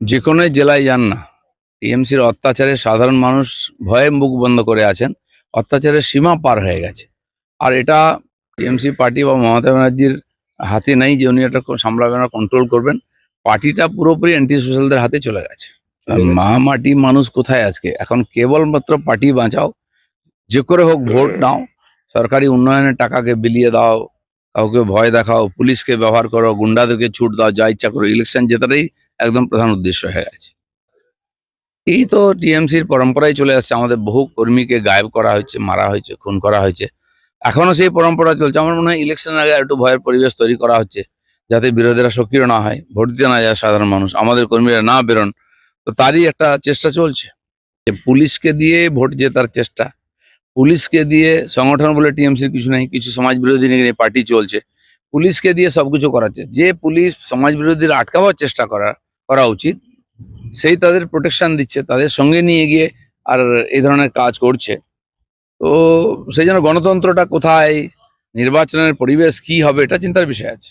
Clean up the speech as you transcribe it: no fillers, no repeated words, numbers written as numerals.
যে কোনো জেলায় যান না, টিএমসির অত্যাচারে সাধারণ মানুষ ভয়ে মুখ বন্ধ করে আছেন। অত্যাচারের সীমা পার হয়ে গেছে। আর এটা টিএমসি পার্টি বা মমতা ব্যানার্জির হাতে নেই যে উনি এটা সামলাবেন আর কন্ট্রোল করবেন। পার্টিটা পুরোপুরি অ্যান্টি সোশ্যালদের হাতে চলে গেছে। মা মাটি মানুষ কোথায় আজকে? এখন কেবলমাত্র পার্টি বাঁচাও, যে করে হোক ভোট নাও, সরকারি উন্নয়নের টাকাকে বিলিয়ে দাও, কাউকে ভয় দেখাও, পুলিশকে ব্যবহার করো, গুন্ডাদেরকে ছুট দাও, যা ইচ্ছা করো, ইলেকশন জেতাটাই একদম প্রধান উদ্দেশ্য হয়ে গেছে। এই তো টিএমসির পরম্পরায় চলে আসছে। আমাদের বহু কর্মীকে গায়েব করা হয়েছে, মারা হয়েছে, খুন করা হয়েছে। এখনো সেই পরম্পরা চলছে। আমার মনে হয় ইলেকশনের আগে একটু ভয়ের পরিবেশ তৈরি করা হচ্ছে, যাতে বিরোধীরা সক্রিয় না হয়, ভোট দিতে না যায় সাধারণ মানুষ, আমাদের কর্মীরা না বেরোন। তো তারই একটা চেষ্টা চলছে যে পুলিশকে দিয়ে ভোট জেতার চেষ্টা। পুলিশকে দিয়ে সংগঠন বলে টিএমসির কিছু নেই, কিছু সমাজ বিরোধী নিয়ে পার্টি চলছে। পুলিশকে দিয়ে সবকিছু করাচ্ছে। যে পুলিশ সমাজ বিরোধীরা আটকাবার চেষ্টা করা উচিত, সেই তাদের প্রোটেকশন দিচ্ছে, তাদের সঙ্গে নিয়ে গিয়ে আর এই ধরনের কাজ করছে। তো সেই জন্য গণতন্ত্রটা কোথায়, নির্বাচনের পরিবেশ কি হবে, এটা চিন্তার বিষয় আছে।